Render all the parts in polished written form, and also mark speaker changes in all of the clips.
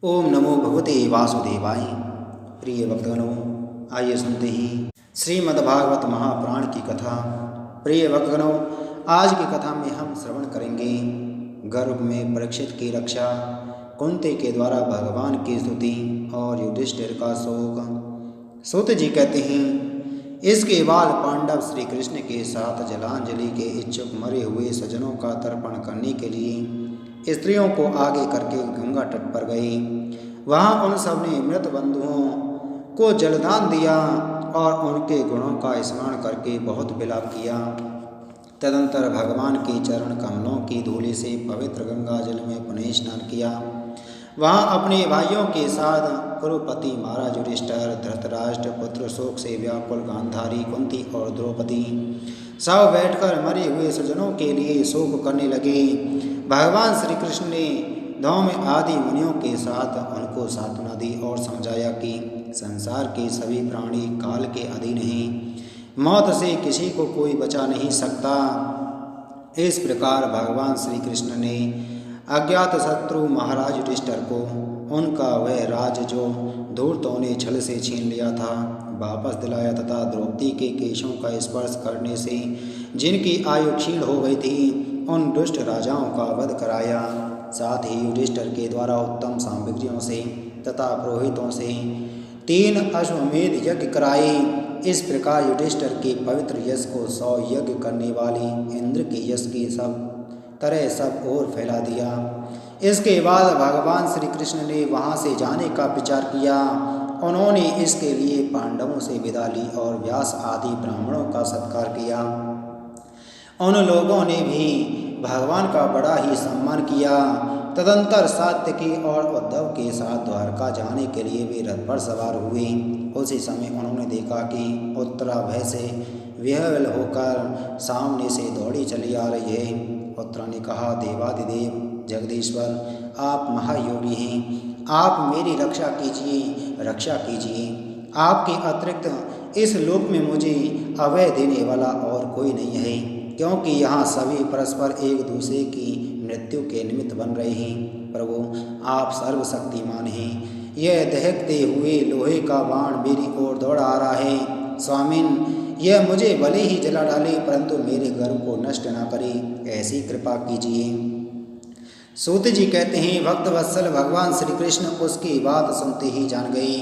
Speaker 1: ओम नमो भगवते वासुदेवाय। प्रिय भक्तगणों, आइए सुनते हैं श्रीमद्भागवत महापुराण की कथा। प्रिय भक्तगणों, आज की कथा में हम श्रवण करेंगे गर्भ में परीक्षित की रक्षा, कुंती के द्वारा भगवान की स्तुति और युधिष्ठिर का शोक। सूत जी कहते हैं, इसके बाद पांडव श्री कृष्ण के साथ जलांजलि के इच्छुक मरे हुए सज्जनों का तर्पण करने के लिए स्त्रियों को आगे करके गंगा तट पर गए। वहां उन सब ने मृत बंधुओं को जलदान दिया और उनके गुणों का स्मरण करके बहुत विलाप किया। तदंतर भगवान के चरण कमलों की धूलि से पवित्र गंगा जल में पुनः स्नान किया। वहां अपने भाइयों के साथ कुरुपति महाराज युधिष्ठिर, धृतराष्ट्र पुत्र, शोक से व्याकुल गांधारी, कुंती और द्रौपदी सब बैठकर मरे हुए स्वजनों के लिए शोक करने लगे। भगवान श्री कृष्ण ने धौम्य आदि मुनियों के साथ उनको सांत्वना दी और समझाया कि संसार के सभी प्राणी काल के अधीन हैं, मौत से किसी को कोई बचा नहीं सकता। इस प्रकार भगवान श्री कृष्ण ने अज्ञात शत्रु महाराज युधिष्ठिर को उनका वह राज जो धूर्तों ने छल से छीन लिया था वापस दिलाया तथा द्रौपदी के केशों का स्पर्श करने से जिनकी आयु क्षीण हो गई थी उन दुष्ट राजाओं का वध कराया। साथ ही युधिष्ठिर के द्वारा उत्तम सामग्रियों से तथा पुरोहितों से 3 अश्वमेध यज्ञ कराए। इस प्रकार युधिष्ठिर के पवित्र यश को 100 यज्ञ करने वाली इंद्र के यश की तरह सब ओर फैला दिया। इसके बाद भगवान श्री कृष्ण ने वहां से जाने का विचार किया। उन्होंने इसके लिए पांडवों से विदा ली और व्यास आदि ब्राह्मणों का सत्कार किया। उन लोगों ने भी भगवान का बड़ा ही सम्मान किया। तदंतर सात्यकी और उद्धव के साथ द्वारका जाने के लिए वे रथ पर सवार हुए। उसी समय उन्होंने देखा कि उत्तरा भय से विह्वल होकर सामने से दौड़ी चली आ रही है। उत्तरा ने कहा, देवादिदेव जगदीश्वर, आप महायोगी हैं, आप मेरी रक्षा कीजिए। आपके अतिरिक्त इस लोक में मुझे अभय देने वाला और कोई नहीं है, क्योंकि यहाँ सभी परस्पर एक दूसरे की मृत्यु के निमित्त बन रहे हैं। प्रभु, आप सर्वशक्तिमान हैं। यह दहकते हुए लोहे का बाण मेरी ओर दौड़ आ रहा है। स्वामिन, यह मुझे भले ही जला डाले परंतु मेरे गर्व को नष्ट न करे, ऐसी कृपा कीजिए। सूत जी कहते हैं, भक्त वत्सल भगवान श्री कृष्ण उसकी बात सुनते ही जान गए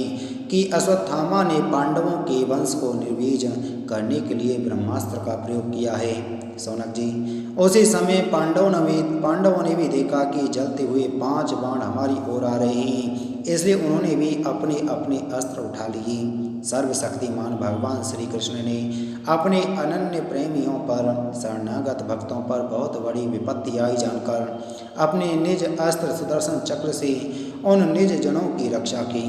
Speaker 1: कि अश्वत्थामा ने पांडवों के वंश को निर्वीज करने के लिए ब्रह्मास्त्र का प्रयोग किया है। सौनक जी, उसी समय पांडवों ने भी देखा कि जलते हुए 5 बाण हमारी ओर आ रहे हैं, इसलिए उन्होंने भी अपने अपने अस्त्र उठा लिए। सर्वशक्तिमान भगवान श्री कृष्ण ने अपने अनन्य प्रेमियों पर, शरणागत भक्तों पर बहुत बड़ी विपत्ति आई जानकर अपने निज अस्त्र सुदर्शन चक्र से उन निज जनों की रक्षा की।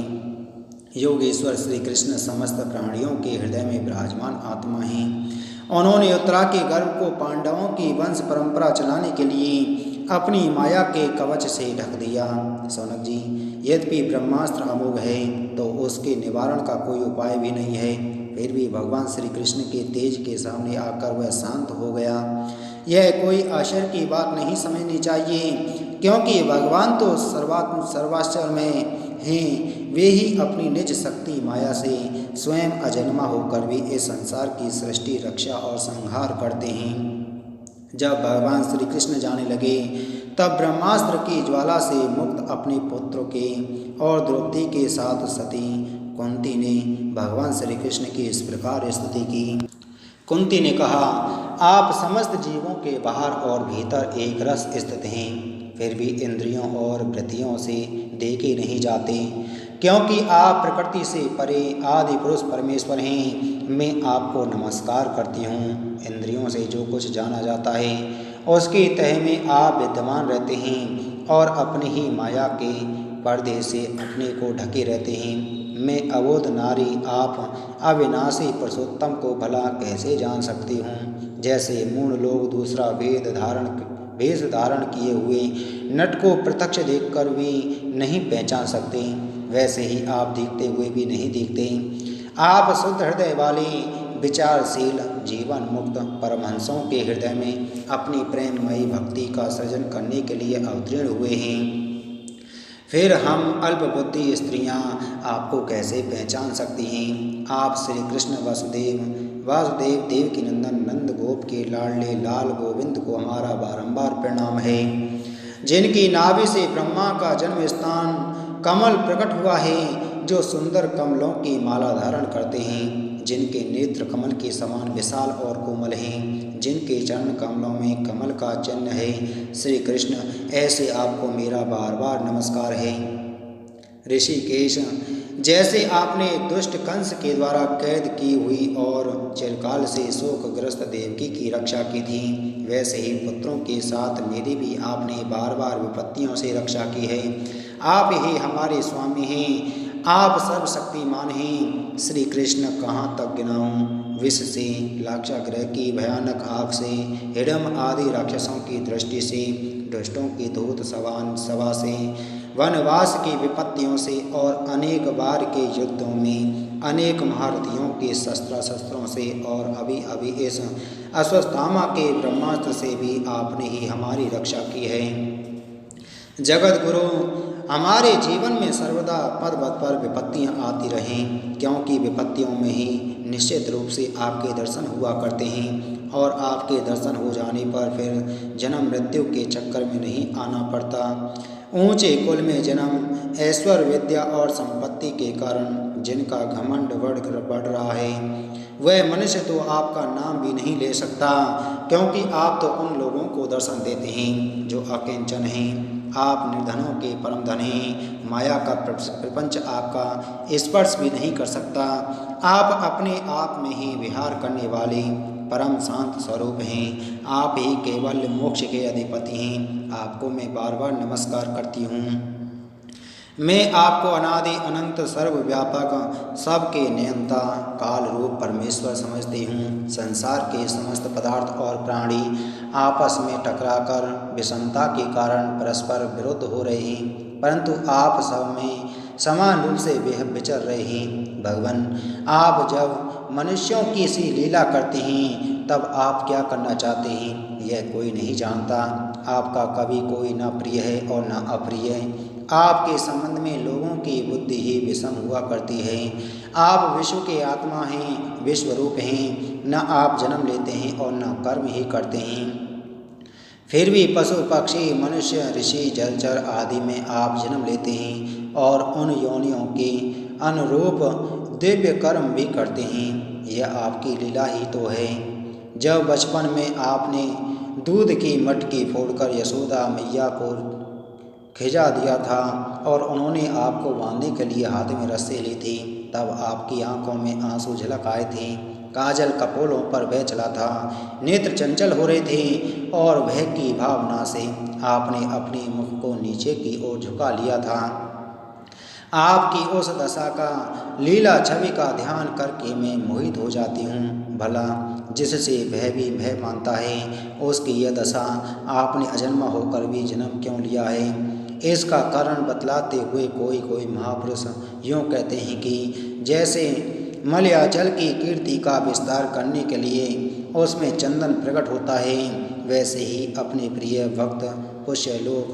Speaker 1: योगेश्वर श्री कृष्ण समस्त प्राणियों के हृदय में विराजमान आत्मा हैं। उन्होंने उत्तरा के गर्भ को पांडवों की वंश परंपरा चलाने के लिए अपनी माया के कवच से ढक दिया। सौनक जी, यद्यपि ब्रह्मास्त्र अमोघ है तो उसके निवारण का कोई उपाय भी नहीं है, फिर भी भगवान श्री कृष्ण के तेज के सामने आकर वह शांत हो गया। यह कोई आश्चर्य की बात नहीं समझनी चाहिए, क्योंकि भगवान तो सर्वाश्चर्य में हैं। वे ही अपनी निज शक्ति माया से स्वयं अजन्मा होकर भी इस संसार की सृष्टि, रक्षा और संहार करते हैं। जब भगवान श्री कृष्ण जाने लगे तब ब्रह्मास्त्र की ज्वाला से मुक्त अपने पुत्रों के और द्रौपदी के साथ सती कुंती ने भगवान श्री कृष्ण की इस प्रकार स्तुति की। कुंती ने कहा, आप समस्त जीवों के बाहर और भीतर एक रस स्थित हैं, फिर भी इंद्रियों और वृत्तियों से देखे नहीं जाते, क्योंकि आप प्रकृति से परे आदि पुरुष परमेश्वर हैं। मैं आपको नमस्कार करती हूँ। इंद्रियों से जो कुछ जाना जाता है उसके तह में आप विद्यमान रहते हैं और अपनी ही माया के पर्दे से अपने को ढके रहते हैं। मैं अबोध नारी आप अविनाशी पुरुषोत्तम को भला कैसे जान सकती हूँ। जैसे मूढ़ लोग दूसरा वेश धारण किए हुए नट को प्रत्यक्ष देखकर भी नहीं पहचान सकते, वैसे ही आप दिखते हुए भी नहीं दिखते। आप शुद्ध हृदय वाले विचारशील जीवन मुक्त परमहंसों के हृदय में अपनी प्रेममयी भक्ति का सृजन करने के लिए अवतीर्ण हुए हैं। फिर हम अल्पबुद्धि स्त्रियां आपको कैसे पहचान सकती हैं। आप श्री कृष्ण वासुदेव देवकी नंदन नंद गोप के लाडले लाल गोविंद को हमारा बारंबार प्रणाम है, जिनकी नाभि से ब्रह्मा का जन्म स्थान कमल प्रकट हुआ है, जो सुंदर कमलों की माला धारण करते हैं, जिनके नेत्र कमल के समान विशाल और कोमल हैं, जिनके चरण कमलों में कमल का चिन्ह है। श्री कृष्ण, ऐसे आपको मेरा बार बार नमस्कार है। ऋषिकेश, जैसे आपने दुष्ट कंस के द्वारा कैद की हुई और चिरकाल से शोकग्रस्त देवकी की रक्षा की थी, वैसे ही पुत्रों के साथ मेरी भी आपने बार बार विपत्तियों से रक्षा की है। आप ही हमारे स्वामी हैं, आप सर्वशक्तिमान हैं। श्री कृष्ण, कहाँ तक गिनाऊं? विष से, लाक्षागृह की भयानक आग से, हिडम आदि राक्षसों की दृष्टि से, दुष्टों की धूत सभा से, वनवास की विपत्तियों से और अनेक बार के युद्धों में अनेक महारथियों के शस्त्रों से और अभी अभी इस अश्वत्थामा के ब्रह्मास्त्र से भी आपने ही हमारी रक्षा की है। जगत गुरु, हमारे जीवन में सर्वदा पद पद पर विपत्तियां आती रहें, क्योंकि विपत्तियों में ही निश्चित रूप से आपके दर्शन हुआ करते हैं और आपके दर्शन हो जाने पर फिर जन्म मृत्यु के चक्कर में नहीं आना पड़ता। ऊंचे कुल में जन्म, ऐश्वर्य, विद्या और संपत्ति के कारण जिनका घमंड बढ़ रहा है, वह मनुष्य तो आपका नाम भी नहीं ले सकता, क्योंकि आप तो उन लोगों को दर्शन देते हैं जो अकिंचन हैं। आप निर्धनों के परम धन हैं, माया का प्रपंच आपका स्पर्श भी नहीं कर सकता। आप अपने आप में ही विहार करने वाले परम शांत स्वरूप हैं। आप ही केवल मोक्ष के अधिपति हैं। आपको मैं बार बार नमस्कार करती हूँ। मैं आपको अनादि अनंत सर्वव्यापक सबके नियंता काल रूप परमेश्वर समझती हूँ। संसार के समस्त पदार्थ और प्राणी आपस में टकराकर विषमता के कारण परस्पर विरुद्ध हो रहे हैं, परंतु आप सब में समान रूप से विचर रहे हैं। भगवान, आप जब मनुष्यों की सी लीला करते हैं तब आप क्या करना चाहते हैं, यह कोई नहीं जानता। आपका कभी कोई न प्रिय है और न अप्रिय है। आपके संबंध में लोगों की बुद्धि ही विषम हुआ करती है। आप विश्व के आत्मा हैं, विश्वरूप हैं। न आप जन्म लेते हैं और न कर्म ही करते हैं, फिर भी पशु पक्षी मनुष्य ऋषि जलचर आदि में आप जन्म लेते हैं और उन योनियों के अनुरूप दिव्य कर्म भी करते हैं। यह आपकी लीला ही तो है। जब बचपन में आपने दूध की मटकी फोड़कर यशोदा मैया को खिजा दिया था और उन्होंने आपको बांधने के लिए हाथ में रस्सी ली थी, तब आपकी आंखों में आंसू झलक आए थे। काजल कपोलों पर बह चला था, नेत्र चंचल हो रहे थे और भय की भावना से आपने अपने मुख को नीचे की ओर झुका लिया था। आपकी उस दशा का लीला छवि का ध्यान करके मैं मोहित हो जाती हूँ। भला जिससे भय भी भय मानता है, उसकी यह दशा आपने अजन्मा होकर भी जन्म क्यों लिया है? इसका कारण बतलाते हुए कोई महापुरुष यूँ कहते हैं कि जैसे मलयाचल की कीर्ति का विस्तार करने के लिए उसमें चंदन प्रकट होता है, वैसे ही अपने प्रिय भक्त पुष्यलोक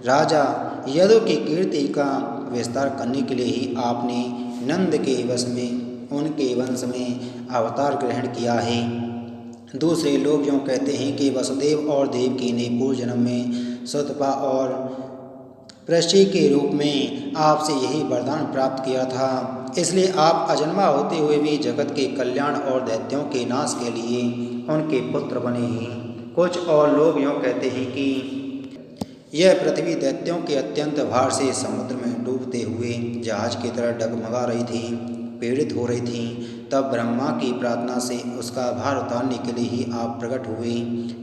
Speaker 1: राजा यदु की कीर्ति का विस्तार करने के लिए ही आपने नंद के वश में उनके वंश में अवतार ग्रहण किया है। दूसरे लोग यूँ कहते हैं कि वसुदेव और देवकी ने पूर्व जन्म में सुतपा और पृष्ठि के रूप में आपसे यही वरदान प्राप्त किया था, इसलिए आप अजन्मा होते हुए भी जगत के कल्याण और दैत्यों के नाश के लिए उनके पुत्र बने हैं। कुछ और लोग यूँ कहते हैं कि यह पृथ्वी दैत्यों के अत्यंत भार से समुद्र में डूबते हुए जहाज की तरह डगमगा रही थी, पीड़ित हो रही थी। तब ब्रह्मा की प्रार्थना से उसका भार उतारने के लिए ही आप प्रकट हुए।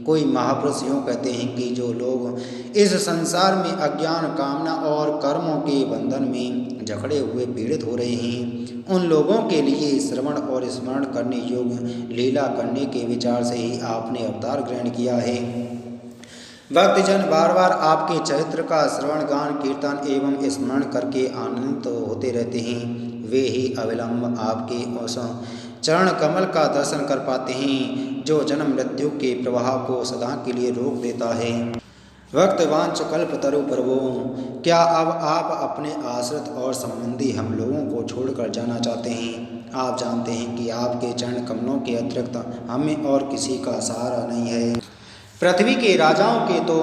Speaker 1: कोई महापुरुष यूँ कहते हैं कि जो लोग इस संसार में अज्ञान, कामना और कर्मों के बंधन में जकड़े हुए पीड़ित हो रहे हैं, उन लोगों के लिए श्रवण और स्मरण करने योग्य लीला करने के विचार से ही आपने अवतार ग्रहण किया है। भक्तजन बार बार आपके चरित्र का श्रवण, गान, कीर्तन एवं स्मरण करके आनंदित होते रहते हैं। वे ही अविलंब आपके उस चरण कमल का दर्शन कर पाते हैं जो जन्म मृत्यु के प्रवाह को सदा के लिए रोक देता है। भक्तवांच कल्पतरु प्रभो, क्या अब आप अपने आश्रित और संबंधी हम लोगों को छोड़कर जाना चाहते हैं? आप जानते हैं कि आपके चरण कमलों के अतिरिक्त हमें और किसी का सहारा नहीं है। पृथ्वी के राजाओं के तो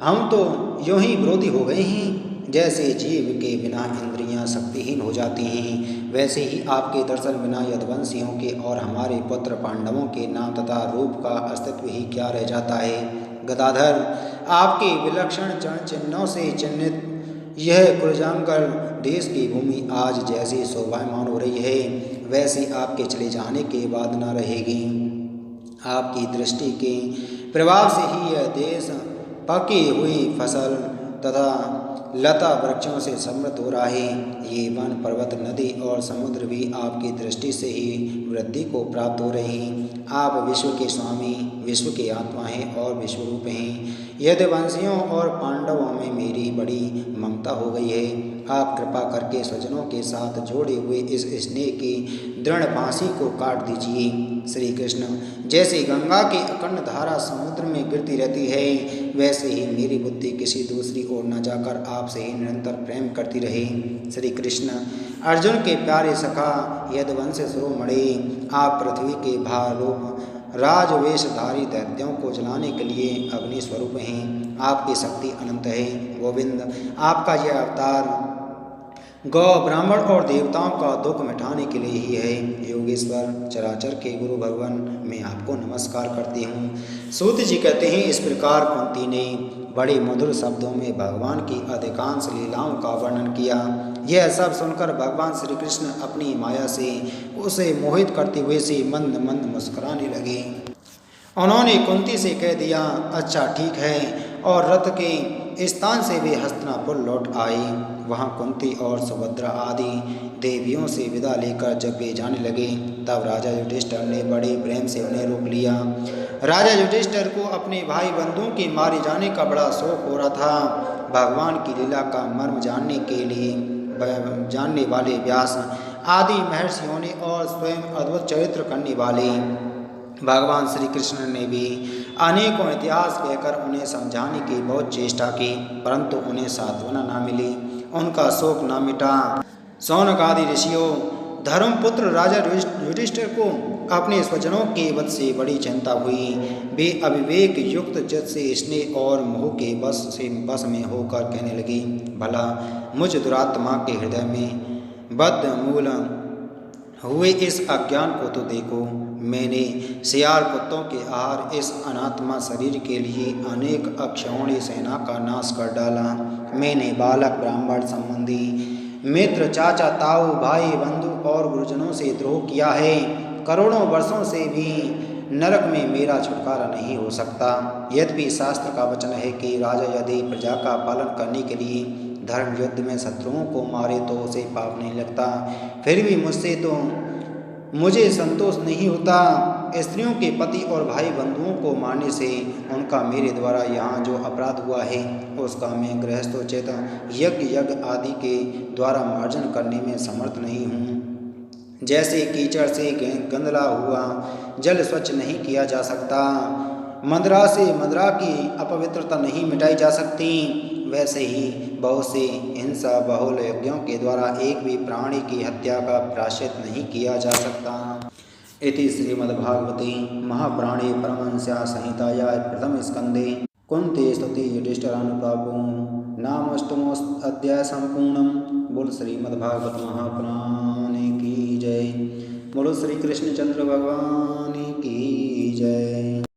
Speaker 1: हम तो यूं ही विरोधी हो गए हैं। जैसे जीव के बिना इंद्रियां शक्तिहीन हो जाती हैं, वैसे ही आपके दर्शन बिना यदुवंशियों के और हमारे पुत्र पांडवों के नाम तथा रूप का अस्तित्व ही क्या रह जाता है। गदाधर, आपके विलक्षण चरण चिन्हों से चिन्हित यह कुरजांगल देश की भूमि आज जैसी शोभायमान हो रही है, वैसी आपके चले जाने के बाद न रहेगी। आपकी दृष्टि के प्रभाव से ही यह देश पकी हुई फसल तथा लता वृक्षों से समृद्ध हो रहा है। ये वन पर्वत नदी और समुद्र भी आपकी दृष्टि से ही वृद्धि को प्राप्त हो रहे हैं। आप विश्व के स्वामी, विश्व के आत्मा हैं और विश्वरूप हैं। यदुवंशियों और पांडवों में मेरी बड़ी ममता हो गई है। आप कृपा करके स्वजनों के साथ जोड़े हुए इस स्नेह की दृढ़ फांसी को काट दीजिए। श्री कृष्ण, जैसे गंगा की अखंड धारा समुद्र में गिरती रहती है, वैसे ही मेरी बुद्धि किसी दूसरी ओर न जाकर आपसे ही निरंतर प्रेम करती रहे। श्री कृष्ण, अर्जुन के प्यारे सखा यदुवंश शिरोमणि, आप पृथ्वी के भार रूप राजवेशधारी दैत्यों को जलाने के लिए अग्नि स्वरूप हैं। आपकी शक्ति अनंत है। गोविंद, आपका यह अवतार गौ, ब्राह्मण और देवताओं का दुख मिटाने के लिए ही है। योगेश्वर, चराचर के गुरु भगवान, मैं आपको नमस्कार करती हूँ। सूत जी कहते हैं, इस प्रकार कुंती ने बड़े मधुर शब्दों में भगवान की अधिकांश लीलाओं का वर्णन किया। यह सब सुनकर भगवान श्री कृष्ण अपनी माया से उसे मोहित करते हुए से मंद मंद मुस्कुराने लगे। उन्होंने कुंती से कह दिया, अच्छा ठीक है, और रथ के स्थान से वे हस्तिनापुर लौट आए। वहाँ कुंती और सुभद्रा आदि देवियों से विदा लेकर जब वे जाने लगे, तब राजा युधिष्ठिर ने बड़े प्रेम से उन्हें रोक लिया। राजा युधिष्ठिर को अपने भाई बंधुओं के मारे जाने का बड़ा शौक हो रहा था। भगवान की लीला का मर्म जानने वाले व्यास आदि महर्षियों ने और स्वयं अद्भुत चरित्र करने वाले भगवान श्री कृष्ण ने भी अनेकों इतिहास कहकर उन्हें समझाने की बहुत चेष्टा की, परंतु उन्हें सांत्वना न मिली, उनका शोक न मिटा। शौनक आदि ऋषियों, धर्मपुत्र राजा युधिष्ठिर को अपने स्वजनों के वध से बड़ी चिंता हुई। वे अविवेक युक्त चित्त से स्नेह और मोह के बस में होकर कहने लगी, भला मुझ दुरात्मा के हृदय में बद्ध मूल हुए इस अज्ञान को तो देखो। मैंने सियार कुत्तों के आहार इस अनात्मा शरीर के लिए अनेक अक्षौणी सेना का नाश कर डाला। मैंने बालक, ब्राह्मण, संबंधी, मित्र, चाचा, ताऊ, भाई, बंधु और गुरुजनों से द्रोह किया है। करोड़ों वर्षों से भी नरक में मेरा छुटकारा नहीं हो सकता। यद्यपि शास्त्र का वचन है कि राजा यदि प्रजा का पालन करने के लिए धर्म युद्ध में शत्रुओं को मारे तो उसे पाप नहीं लगता, फिर भी मुझे संतोष नहीं होता। स्त्रियों के पति और भाई बंधुओं को मारने से उनका मेरे द्वारा यहाँ जो अपराध हुआ है, उसका मैं गृहस्थोचित यज्ञ आदि के द्वारा मार्जन करने में समर्थ नहीं हूँ। जैसे कीचड़ से गंदला हुआ जल स्वच्छ नहीं किया जा सकता, मदिरा से मदिरा की अपवित्रता नहीं मिटाई जा सकती, वैसे ही बहुत से हिंसा बहुल यज्ञों के द्वारा एक भी प्राणी की हत्या का प्रायश्चित नहीं किया जा सकता। इति श्रीमद्भागवते महापुराणे परमहंस्यां संहितायां प्रथम स्कंदे कुंती स्तुति युधिष्ठिरानुतापो नामाष्टमोऽध्यायः सम्पूर्णम्। बोल श्रीमद्भागवत महापुराण की जय। बोलो श्री कृष्णचंद्र भगवान की जय।